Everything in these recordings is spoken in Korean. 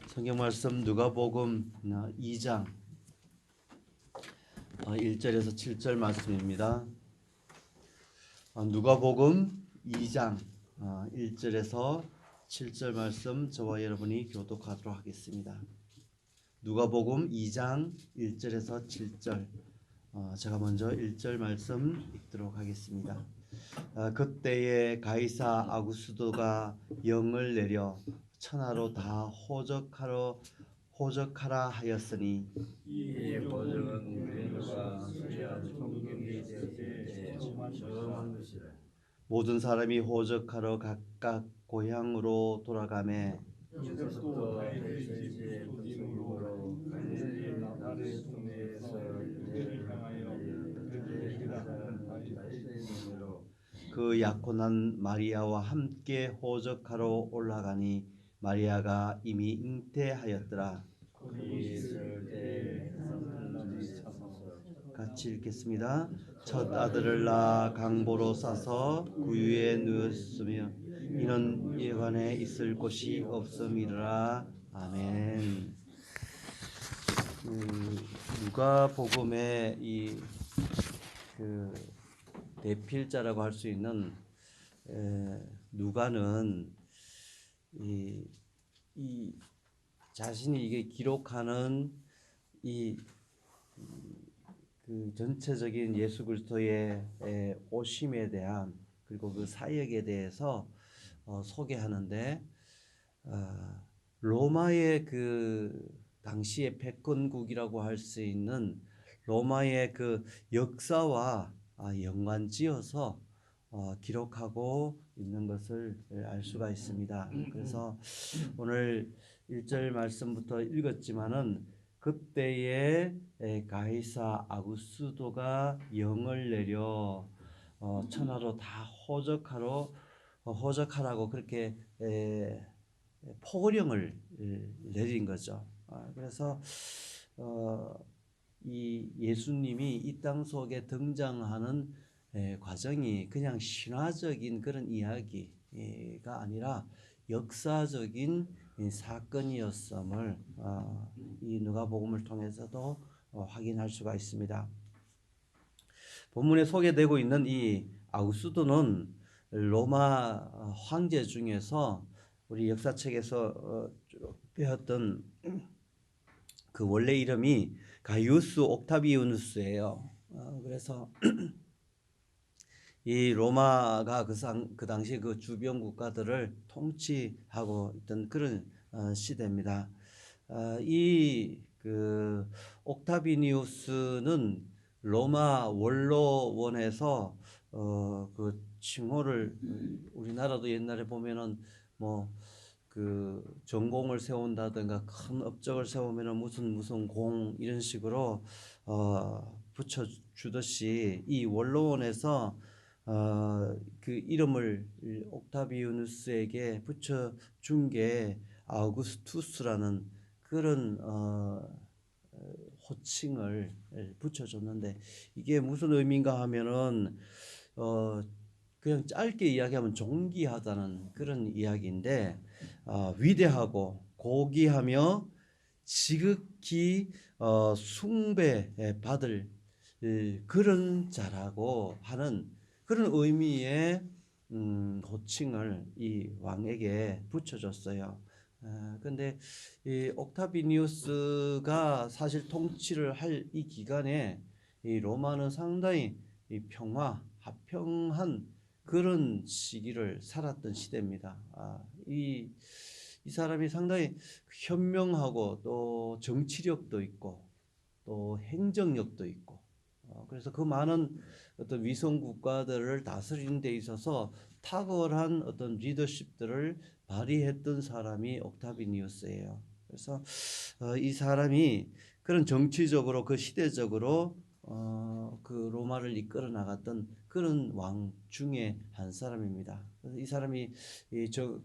성경 말씀 누가복음 2장 1절에서 7절 말씀입니다. 누가복음 2장 1절에서 7절 말씀 저와 여러분이 교독하도록 하겠습니다. 누가복음 2장 1절에서 7절 제가 먼저 1절 말씀 읽도록 하겠습니다. 그때에 가이사 아구스도가 영을 내려 천하로 다 호적하라 하였으니 이에 보증은 우리가 수리한 성경이 되었을 정한 것이라. 모든 사람이 호적하러 각각 고향으로 돌아가매 이것도 다윗의 부임으로 갈릴리 나사렛 동네에서 유대를 향하여 베들레헴이라 하는 다윗의 이름으로 그 약혼한 마리아와 함께 호적하러 올라가니 마리아가 이미 잉태하였더라. 거기 있을 때 하늘나라에 참아서 같이 읽겠습니다. 첫 아들을 낳아 강보로 싸서 구유에 누웠으며 이는 예관에 있을 곳이 없음이라. 아멘. 누가복음의 이 대필자라고 할 수 있는 누가는 이 자신이 이게 기록하는 그 전체적인 예수 그리스도의 오심에 대한 그리고 그 사역에 대해서 소개하는데 로마의 그 당시의 패권국이라고 할 수 있는 로마의 그 역사와 연관지어서 기록하고 있는 것을 알 수가 있습니다. 그래서 오늘 1절 말씀부터 읽었지만은 그때에 가이사 아구스도가 영을 내려 천하로 다 호적하라고 그렇게 포령을 내린 거죠. 그래서 이 예수님이 이 땅 속에 등장하는 과정이 그냥 신화적인 그런 이야기가 아니라 역사적인 사건이었음을 이 누가복음을 통해서도 확인할 수가 있습니다. 본문에 소개되고 있는 이 아우구스도는 로마 황제 중에서 우리 역사책에서 배웠던 그 원래 이름이 가이우스 옥타비우누스예요. 그래서 이 로마가 그 당시 그 주변 국가들을 통치하고 있던 그런 시대입니다. 이 그 옥타비니우스는 로마 원로원에서 그 칭호를 우리나라도 옛날에 보면은 뭐 그 전공을 세운다든가 큰 업적을 세우면은 무슨 공 이런 식으로 붙여 주듯이 이 원로원에서 그 이름을 옥타비우누스에게 붙여 준 게 아우구스투스라는 그런 호칭을 붙여줬는데 이게 무슨 의미인가 하면은 그냥 짧게 이야기하면 존귀하다는 그런 이야기인데 위대하고 고귀하며 지극히 숭배받을 그런 자라고 하는 그런 의미의 호칭을 이 왕에게 붙여줬어요. 근데 이 옥타비니우스가 사실 통치를 할 이 기간에 이 로마는 상당히 이 화평한 그런 시기를 살았던 시대입니다. 이 사람이 상당히 현명하고 또 정치력도 있고 또 행정력도 있고 그래서 그 많은 어떤 위성 국가들을 다스리는 데 있어서 탁월한 어떤 리더십들을 발휘했던 사람이 옥타비니우스예요. 그래서 이 사람이 그런 정치적으로 그 시대적으로 그 로마를 이끌어 나갔던 그런 왕 중에 한 사람입니다. 그래서 이 사람이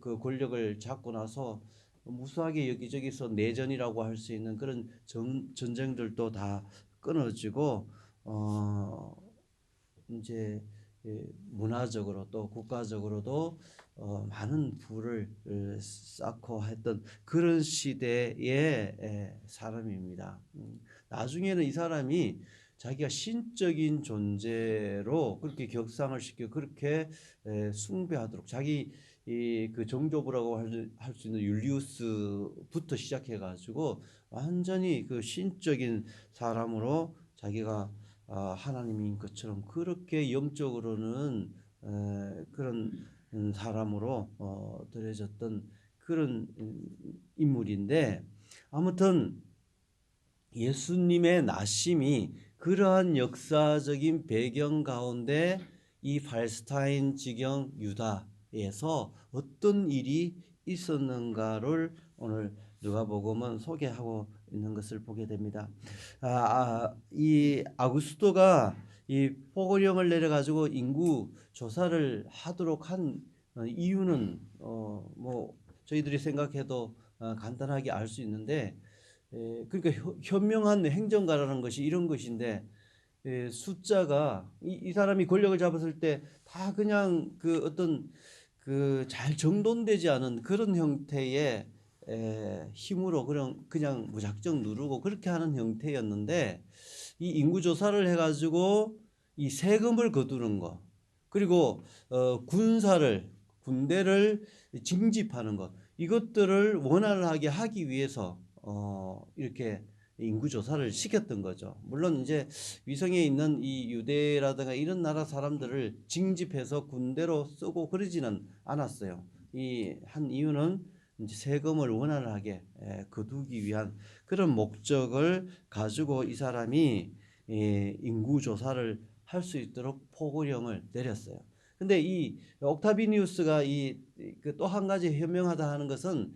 그 권력을 잡고 나서 무수하게 여기저기서 내전이라고 할 수 있는 그런 전쟁들도 다 끊어지고 이제 문화적으로 또 국가적으로도 많은 부를 쌓고 했던 그런 시대의 사람입니다. 나중에는 이 사람이 자기가 신적인 존재로 그렇게 격상을 시켜 그렇게 숭배하도록 자기 그 정교부라고 할 수 있는 율리우스부터 시작해가지고 완전히 그 신적인 사람으로 자기가 하나님인 것처럼 그렇게 영적으로는 그런 사람으로 드려졌던 그런 인물인데, 아무튼 예수님의 나심이 그러한 역사적인 배경 가운데 이 팔레스타인 지경 유다에서 어떤 일이 있었는가를 오늘 누가복음은 소개하고 있는 것을 보게 됩니다. 이 아구스토가 이 포고령을 내려가지고 인구 조사를 하도록 한 이유는 뭐 저희들이 생각해도 간단하게 알 수 있는데, 그러니까 현명한 행정가라는 것이 이런 것인데, 숫자가 이 사람이 권력을 잡았을 때 다 그냥 그 어떤 그 잘 정돈되지 않은 그런 형태의 힘으로 그냥 무작정 누르고 그렇게 하는 형태였는데, 이 인구 조사를 해가지고 이 세금을 거두는 거, 그리고 군대를 징집하는 것, 이것들을 원활하게 하기 위해서 이렇게 인구 조사를 시켰던 거죠. 물론 이제 위성에 있는 이 유대라든가 이런 나라 사람들을 징집해서 군대로 쓰고 그러지는 않았어요. 이 한 이유는 이제 세금을 원활하게 거두기 위한 그런 목적을 가지고 이 사람이 인구 조사를 할 수 있도록 포고령을 내렸어요. 근데 이 옥타비니우스가 그 또 한 가지 현명하다 하는 것은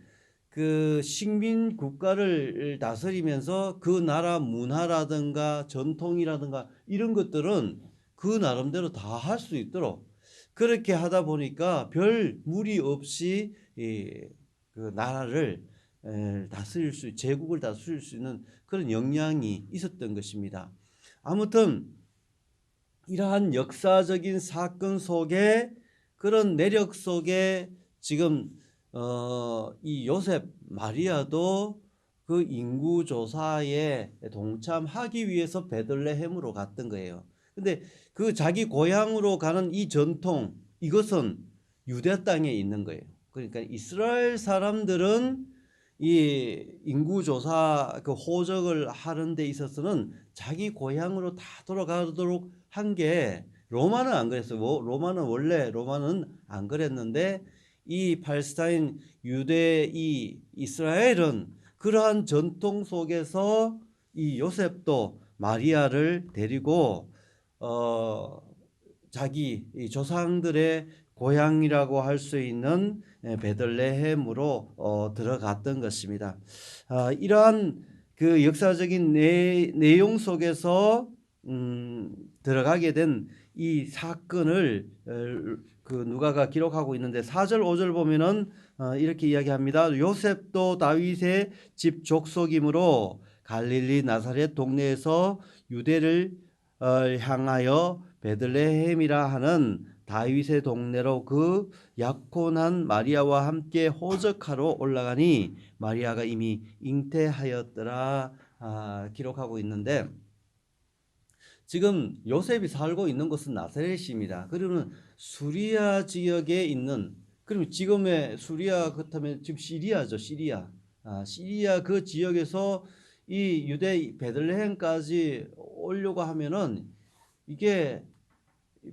그 식민 국가를 다스리면서 그 나라 문화라든가 전통이라든가 이런 것들은 그 나름대로 다 할 수 있도록 그렇게 하다 보니까 별 무리 없이 그 나라를 제국을 다스릴 수 있는 그런 역량이 있었던 것입니다. 아무튼 이러한 역사적인 사건 속에 그런 내력 속에 지금 이 요셉 마리아도 그 인구 조사에 동참하기 위해서 베들레헴으로 갔던 거예요. 근데 그 자기 고향으로 가는 이 전통, 이것은 유대 땅에 있는 거예요. 그러니까 이스라엘 사람들은 이 인구 조사 그 호적을 하는 데 있어서는 자기 고향으로 다 돌아가도록 한 게, 로마는 안 그랬어요. 로마는 안 그랬는데 이 팔레스타인 유대 이 이스라엘은 그러한 전통 속에서 이 요셉도 마리아를 데리고 자기 이 조상들의 고향이라고 할 수 있는 베들레헴으로 들어갔던 것입니다. 이러한 그 역사적인 내용 속에서 들어가게 된 이 사건을 그 누가가 기록하고 있는데 4절 5절 보면은 이렇게 이야기합니다. 요셉도 다윗의 집 족속이므로 갈릴리 나사렛 동네에서 유대를 향하여 베들레헴이라 하는 다윗의 동네로 그 약혼한 마리아와 함께 호적하러 올라가니 마리아가 이미 잉태하였더라 기록하고 있는데, 지금 요셉이 살고 있는 곳은 나사렛입니다. 그러면 수리아 지역에 있는, 그러면 지금의 수리아 그렇다면 지금 시리아죠. 시리아 그 지역에서 이 유대 베들레헴까지 오려고 하면은 이게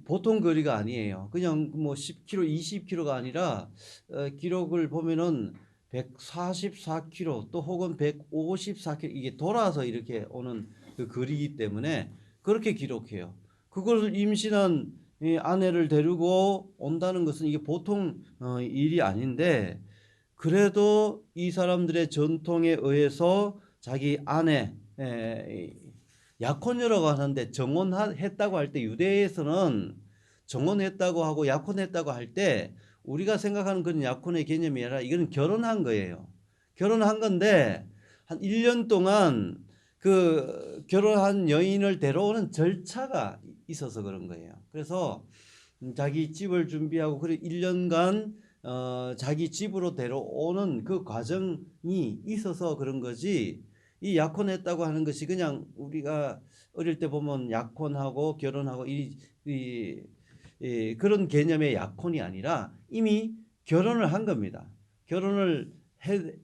보통 거리가 아니에요. 그냥 뭐 10km, 20km가 아니라 기록을 보면은 144km 또 혹은 154km 이게 돌아서 이렇게 오는 그 거리이기 때문에 그렇게 기록해요. 그걸 임신한 아내를 데리고 온다는 것은 이게 보통 일이 아닌데, 그래도 이 사람들의 전통에 의해서 자기 아내 약혼녀라고 하는데, 정혼했다고 할 때 유대에서는 정혼했다고 하고 약혼했다고 할 때 우리가 생각하는 그런 약혼의 개념이 아니라 이거는 결혼한 거예요. 결혼한 건데 한 1년 동안 그 결혼한 여인을 데려오는 절차가 있어서 그런 거예요. 그래서 자기 집을 준비하고 그래 1년간 자기 집으로 데려오는 그 과정이 있어서 그런 거지. 이 약혼했다고 하는 것이 그냥 우리가 어릴 때 보면 약혼하고 결혼하고 그런 개념의 약혼이 아니라 이미 결혼을 한 겁니다. 결혼을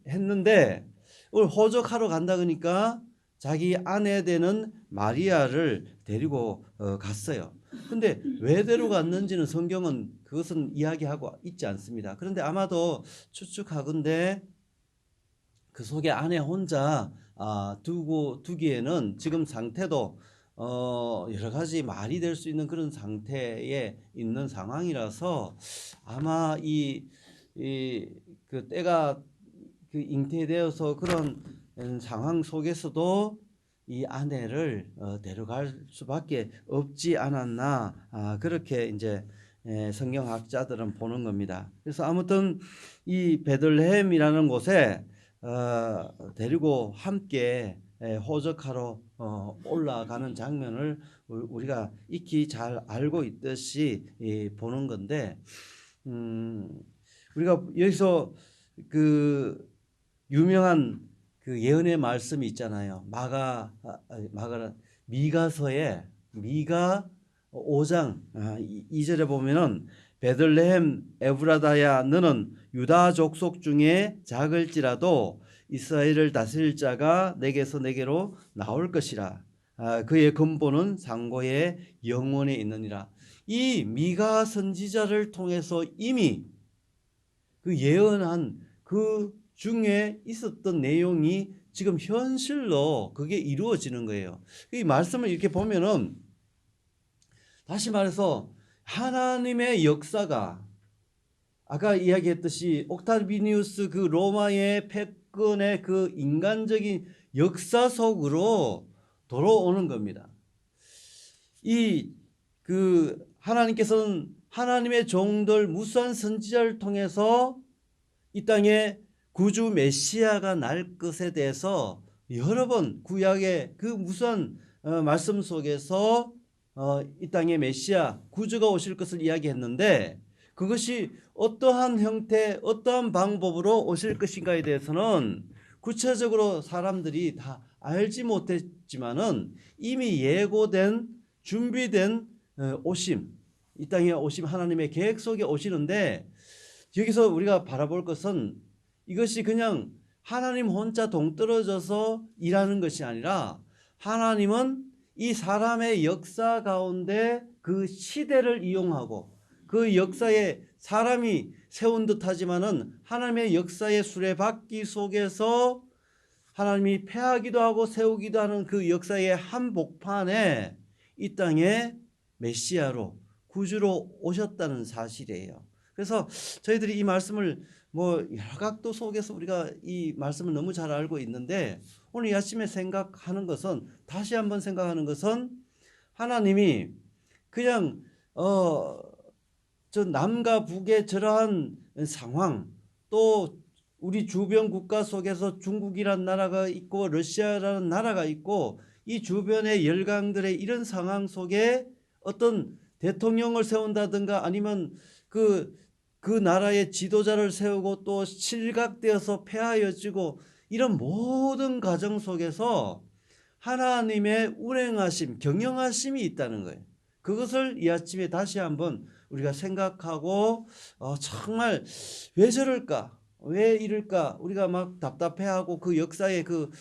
했는데 오늘 호적하러 간다 그러니까 자기 아내 되는 마리아를 데리고 갔어요. 근데 왜 데려갔는지는 성경은 그것은 이야기하고 있지 않습니다. 그런데 아마도 추측하건대 그 속에 아내 혼자 두기에는 지금 상태도 여러 가지 말이 될 수 있는 그런 상태에 있는 상황이라서 아마 그 때가 그 잉태되어서 그런 상황 속에서도 이 아내를 데려갈 수밖에 없지 않았나 그렇게 이제 성경학자들은 보는 겁니다. 그래서 아무튼 이 베들레헴이라는 곳에 데리고 함께 호적하러 올라가는 장면을 우리가 익히 잘 알고 있듯이 보는 건데 우리가 여기서 그 유명한 그 예언의 말씀이 있잖아요. 미가서에 미가 5장 2절에 보면은 베들레헴 에브라다야 너는 유다 족속 중에 작을지라도 이스라엘을 다스릴 자가 내게로 나올 것이라. 그의 근본은 상고의 영원에 있느니라. 이 미가 선지자를 통해서 이미 그 예언한 그 중에 있었던 내용이 지금 현실로 그게 이루어지는 거예요. 이 말씀을 이렇게 보면은 다시 말해서 하나님의 역사가 아까 이야기했듯이 옥타비니우스 그 로마의 패권의 그 인간적인 역사 속으로 돌아오는 겁니다. 그 하나님께서는 하나님의 종들 무수한 선지자를 통해서 이 땅에 구주 메시아가 날 것에 대해서 여러 번 구약의 그 무수한 말씀 속에서 이 땅에 메시아 구주가 오실 것을 이야기했는데 그것이 어떠한 형태 어떠한 방법으로 오실 것인가에 대해서는 구체적으로 사람들이 다 알지 못했지만은 이미 예고된 준비된 오심 이 땅에 오심 하나님의 계획 속에 오시는데 여기서 우리가 바라볼 것은 이것이 그냥 하나님 혼자 동떨어져서 일하는 것이 아니라 하나님은 이 사람의 역사 가운데 그 시대를 이용하고 그 역사에 사람이 세운 듯하지만은 하나님의 역사의 수레바퀴 속에서 하나님이 폐하기도 하고 세우기도 하는 그 역사의 한복판에 이 땅에 메시아로 구주로 오셨다는 사실이에요. 그래서 저희들이 이 말씀을 뭐 여러 각도 속에서 우리가 이 말씀을 너무 잘 알고 있는데 오늘 이 아침에 생각하는 것은 다시 한번 생각하는 것은 하나님이 그냥 저 남과 북의 저러한 상황 또 우리 주변 국가 속에서 중국이라는 나라가 있고 러시아라는 나라가 있고 이 주변의 열강들의 이런 상황 속에 어떤 대통령을 세운다든가 아니면 그 나라의 지도자를 세우고 또 실각되어서 폐하여지고 이런 모든 과정 속에서 하나님의 운행하심, 경영하심이 있다는 거예요. 그것을 이 아침에 다시 한번 우리가 생각하고 정말 왜 저럴까? 왜 이럴까? 우리가 막 답답해하고 그 역사의 그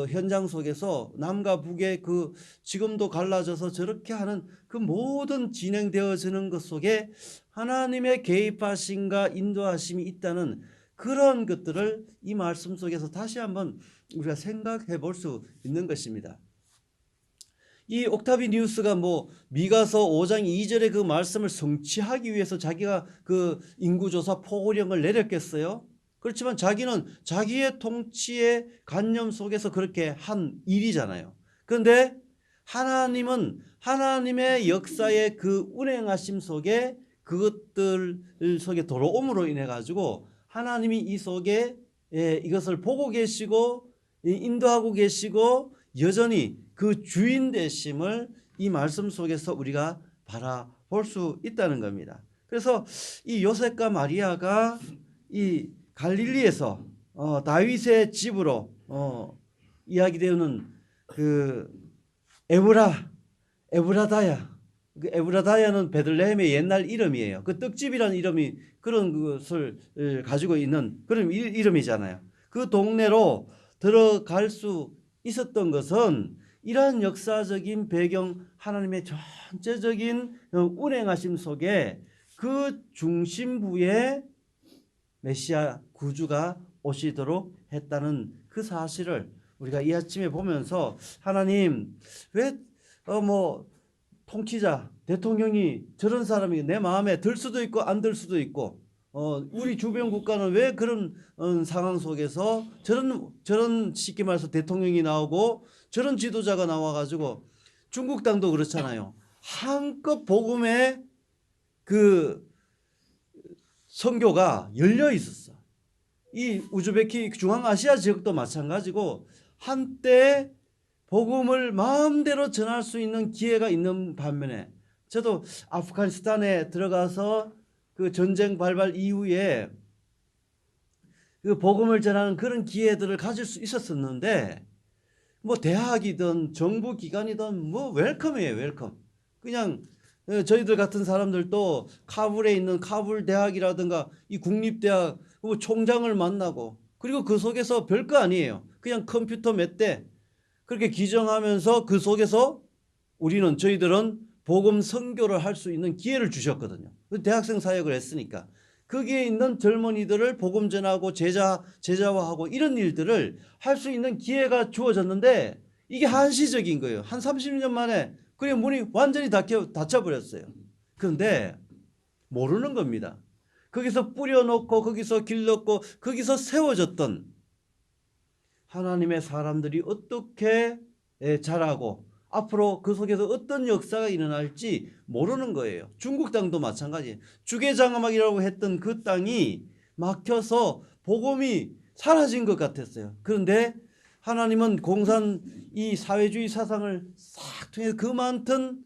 현장 속에서 남과 북의 그 지금도 갈라져서 저렇게 하는 그 모든 진행되어지는 것 속에 하나님의 개입하심과 인도하심이 있다는 그런 것들을 이 말씀 속에서 다시 한번 우리가 생각해 볼 수 있는 것입니다. 이 옥타비니우스가 뭐 미가서 5장 2절의 그 말씀을 성취하기 위해서 자기가 그 인구조사 포고령을 내렸겠어요? 그렇지만 자기는 자기의 통치의 관념 속에서 그렇게 한 일이잖아요. 그런데 하나님은 하나님의 역사의 그 운행하심 속에 그것들 속에 들어옴으로 인해 가지고 하나님이 이 속에 이것을 보고 계시고 인도하고 계시고 여전히 그 주인 되심을 이 말씀 속에서 우리가 바라볼 수 있다는 겁니다. 그래서 이 요셉과 마리아가 이 갈릴리에서 다윗의 집으로 이야기되는 그 에브라다야. 그 에브라다야는 베들레헴의 옛날 이름이에요. 그 떡집이라는 이름이 그런 것을 가지고 있는 그런 이름이잖아요. 그 동네로 들어갈 수 있었던 것은 이러한 역사적인 배경, 하나님의 전체적인 운행하심 속에 그 중심부에 메시아 구주가 오시도록 했다는 그 사실을 우리가 이 아침에 보면서 하나님 왜 통치자 대통령이 저런 사람이 내 마음에 들 수도 있고 안 들 수도 있고 우리 주변 국가는 왜 그런 상황 속에서 저런 쉽게 말해서 대통령이 나오고 저런 지도자가 나와가지고 중국 땅도 그렇잖아요. 한껏 복음의 그 선교가 열려 있었어. 이 우즈베키 중앙아시아 지역도 마찬가지고 한때 복음을 마음대로 전할 수 있는 기회가 있는 반면에 저도 아프가니스탄에 들어가서 그 전쟁 발발 이후에 그 복음을 전하는 그런 기회들을 가질 수 있었었는데 뭐 대학이든 정부 기관이든 뭐 웰컴이에요. 웰컴. 그냥 저희들 같은 사람들도 카불에 있는 카불 대학이라든가 이 국립대학 총장을 만나고 그리고 그 속에서 별거 아니에요. 그냥 컴퓨터 몇 대 그렇게 기정하면서 그 속에서 저희들은 복음 선교를 할 수 있는 기회를 주셨거든요. 대학생 사역을 했으니까. 거기에 있는 젊은이들을 복음 전하고 제자화하고 이런 일들을 할 수 있는 기회가 주어졌는데 이게 한시적인 거예요. 한 30년 만에 그게 문이 완전히 닫혀버렸어요. 그런데 모르는 겁니다. 거기서 뿌려놓고 거기서 길렀고 거기서 세워졌던 하나님의 사람들이 어떻게 자라고 앞으로 그 속에서 어떤 역사가 일어날지 모르는 거예요. 중국 땅도 마찬가지예요. 주계장막이라고 했던 그 땅이 막혀서 복음이 사라진 것 같았어요. 그런데 하나님은 공산 이 사회주의 사상을 싹 통해서 그 많던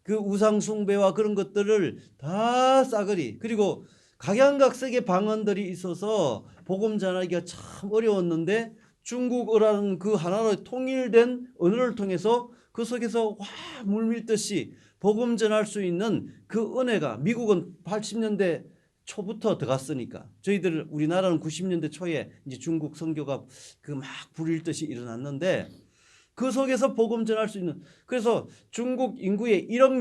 그 우상 숭배와 그런 것들을 다 싸그리 그리고 각양각색의 방언들이 있어서 복음 전하기가 참 어려웠는데 중국어라는 그 하나로 통일된 언어를 통해서 그 속에서 와 물밀듯이 복음 전할 수 있는 그 은혜가 미국은 80년대 초부터 들어갔으니까 저희들 우리나라는 90년대 초에 이제 중국 선교가 그 막 불일 듯이 일어났는데 그 속에서 복음 전할 수 있는 그래서 중국 인구의 1억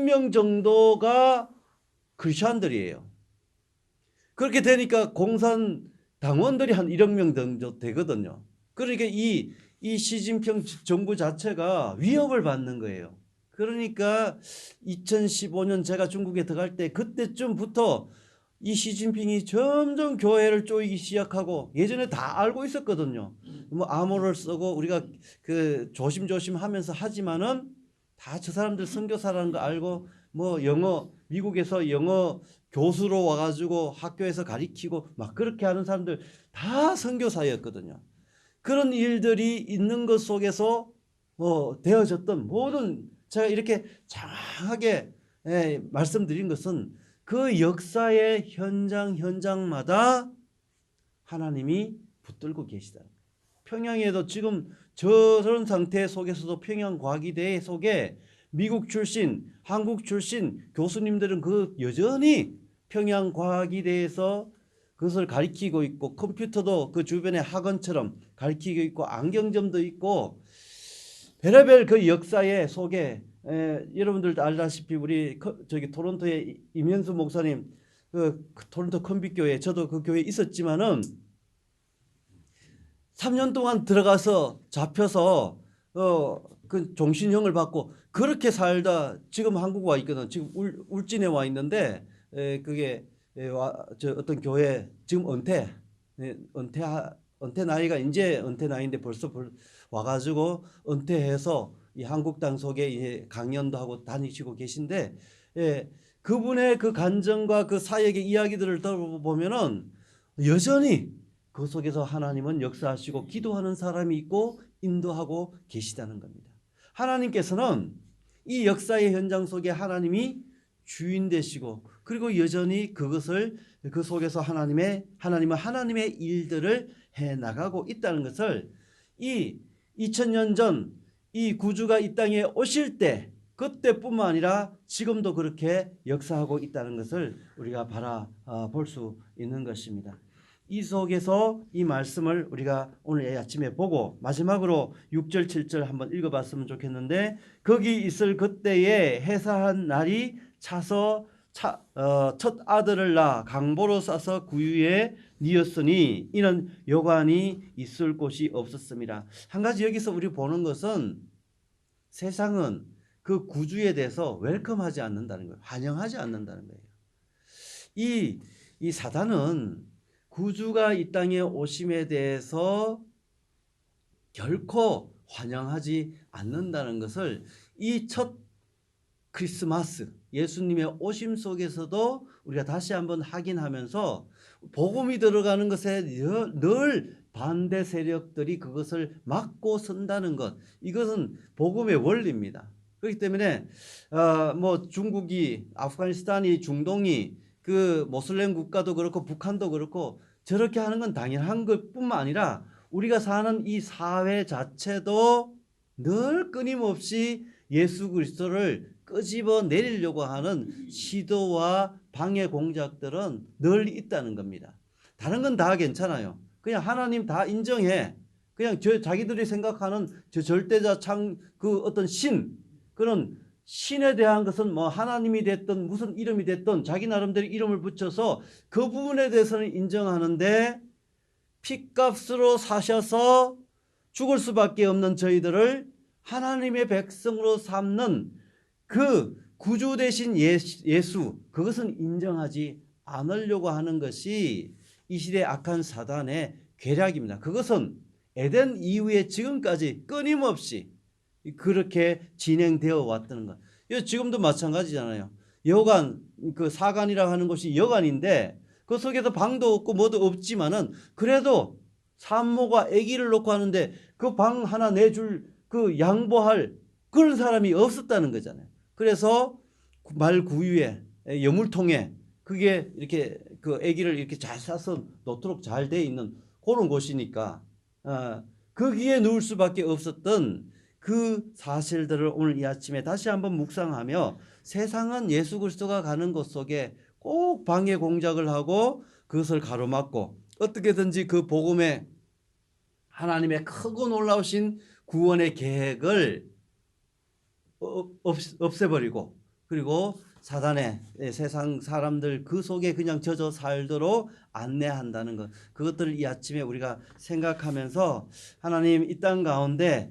명 정도가 크리스천들이에요. 그렇게 되니까 공산 당원들이 한 1억 명 정도 되거든요. 그러니까 이 시진핑 정부 자체가 위협을 받는 거예요. 그러니까 2015년 제가 중국에 들어갈 때 그때쯤부터 이 시진핑이 점점 교회를 쪼이기 시작하고 예전에 다 알고 있었거든요. 뭐 암호를 쓰고 우리가 그 조심조심 하면서 하지만은 다 저 사람들 선교사라는 거 알고 뭐 영어 미국에서 영어 교수로 와가지고 학교에서 가리키고 막 그렇게 하는 사람들 다 선교사였거든요. 그런 일들이 있는 것 속에서 되어졌던 모든 제가 이렇게 장하게 말씀드린 것은 그 역사의 현장마다 하나님이 붙들고 계시다. 평양에도 지금 저런 상태 속에서도 평양과기대 속에 미국 출신, 한국 출신 교수님들은 그 여전히 평양과기대에서 그것을 가리키고 있고 컴퓨터도 그 주변에 학원처럼 가리키고 있고 안경점도 있고 별의별 그 역사의 속에 여러분들도 알다시피 우리 저기 토론토의 임현수 목사님 그 토론토 컨빅교회 저도 그 교회에 있었지만은 3년 동안 들어가서 잡혀서 그 종신형을 받고 그렇게 살다 지금 한국 와 있거든. 지금 울진에 와 있는데 그게 저 어떤 교회 지금 은퇴 나이가 이제 은퇴 나이인데 벌써 와가지고 은퇴해서 이 한국 땅 속에 이제 강연도 하고 다니시고 계신데 그분의 그 간증과 그 사역의 이야기들을 들어보면은 여전히 그 속에서 하나님은 역사하시고 기도하는 사람이 있고 인도하고 계시다는 겁니다. 하나님께서는 이 역사의 현장 속에 하나님이 주인 되시고 그리고 여전히 그것을 그 속에서 하나님은 하나님의 일들을 해 나가고 있다는 것을 이 2000년 전 이 구주가 이 땅에 오실 때 그때뿐만 아니라 지금도 그렇게 역사하고 있다는 것을 우리가 바라볼 수 있는 것입니다. 이 속에서 이 말씀을 우리가 오늘 아침에 보고 마지막으로 6절 7절 한번 읽어봤으면 좋겠는데 거기 있을 그때에 해사한 날이 차서 첫 아들을 낳아 강보로 싸서 구유에 뉘었으니 이는 여관이 있을 곳이 없었습니다. 한 가지 여기서 우리 보는 것은 세상은 그 구주에 대해서 웰컴하지 않는다는 거예요. 환영하지 않는다는 거예요. 이 사단은 구주가 이 땅에 오심에 대해서 결코 환영하지 않는다는 것을 이 첫 크리스마스 예수님의 오심 속에서도 우리가 다시 한번 확인하면서 복음이 들어가는 것에 늘 반대 세력들이 그것을 막고 선다는 것, 이것은 복음의 원리입니다. 그렇기 때문에 뭐 중국이, 아프가니스탄이, 중동이 그 모슬렘 국가도 그렇고 북한도 그렇고 저렇게 하는 건 당연한 것뿐만 아니라 우리가 사는 이 사회 자체도 늘 끊임없이 예수 그리스도를 끄집어 내리려고 하는 시도와 방해 공작들은 늘 있다는 겁니다. 다른 건 다 괜찮아요. 그냥 하나님 다 인정해. 그냥 자기들이 생각하는 저 절대자 그 어떤 그런 신에 대한 것은 뭐 하나님이 됐든 무슨 이름이 됐든 자기 나름대로 이름을 붙여서 그 부분에 대해서는 인정하는데 핏값으로 사셔서 죽을 수밖에 없는 저희들을 하나님의 백성으로 삼는 그 구주 되신 예수, 그것은 인정하지 않으려고 하는 것이 이 시대의 악한 사단의 계략입니다. 그것은 에덴 이후에 지금까지 끊임없이 그렇게 진행되어 왔다는 것. 지금도 마찬가지잖아요. 여관, 그 사관이라고 하는 것이 여관인데 그 속에서 방도 없고 뭐도 없지만은 그래도 산모가 아기를 놓고 하는데 그 방 하나 내줄 그 양보할 그런 사람이 없었다는 거잖아요. 그래서 말 구유에 여물통에 그게 이렇게 그 아기를 이렇게 잘 싸서 놓도록 잘 돼 있는 그런 곳이니까 거기에 누울 수밖에 없었던 그 사실들을 오늘 이 아침에 다시 한번 묵상하며 세상은 예수 그리스도가 가는 곳 속에 꼭 방해 공작을 하고 그것을 가로막고 어떻게든지 그 복음에 하나님의 크고 놀라우신 구원의 계획을 없애버리고 그리고 사단의 세상 사람들 그 속에 그냥 젖어 살도록 안내한다는 것, 그것들을 이 아침에 우리가 생각하면서 하나님 이 땅 가운데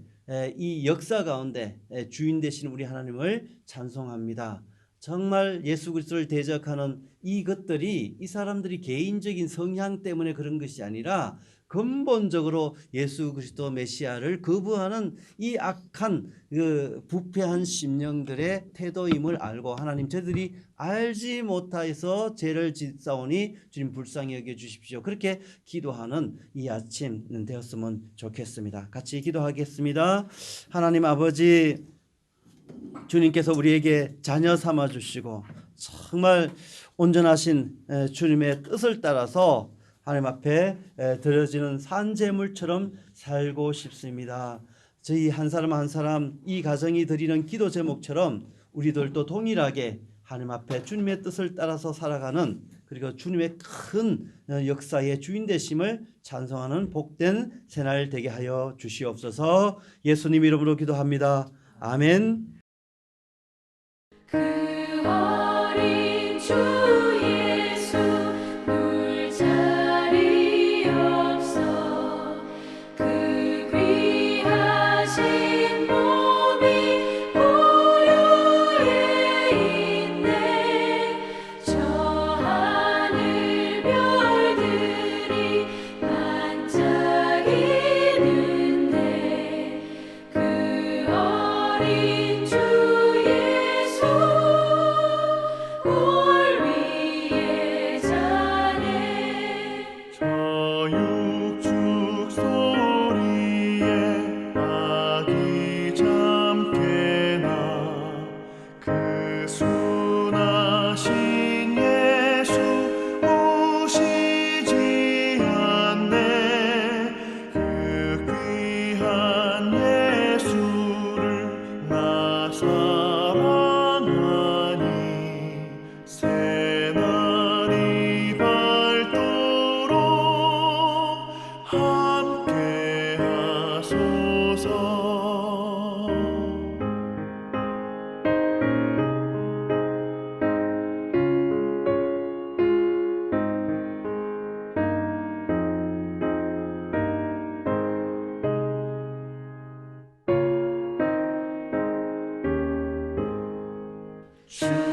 이 역사 가운데 주인 되신 우리 하나님을 찬송합니다. 정말 예수 그리스도를 대적하는 이것들이 이 사람들이 개인적인 성향 때문에 그런 것이 아니라 근본적으로 예수 그리스도 메시아를 거부하는 이 악한 그 부패한 심령들의 태도임을 알고 하나님 저들이 알지 못하여서 죄를 짓사오니 주님 불쌍히 여겨 주십시오. 그렇게 기도하는 이 아침 되었으면 좋겠습니다. 같이 기도하겠습니다. 하나님 아버지, 주님께서 우리에게 자녀 삼아 주시고 정말 온전하신 주님의 뜻을 따라서 하나님 앞에 드려지는 산제물처럼 살고 싶습니다. 저희 한 사람 한 사람 이 가정이 드리는 기도 제목처럼 우리들도 동일하게 하나님 앞에 주님의 뜻을 따라서 살아가는, 그리고 주님의 큰 역사의 주인 되심을 찬송하는 복된 새날 되게 하여 주시옵소서. 예수님 이름으로 기도합니다. 아멘. 그 어린 주 예수 물자리 없어 그 귀하신 몸이 고요에 있네. 저 하늘 별들이 반짝이는데 그 어린 주 예수 사랑하니 새날이 밝도록 함께 하소서. 주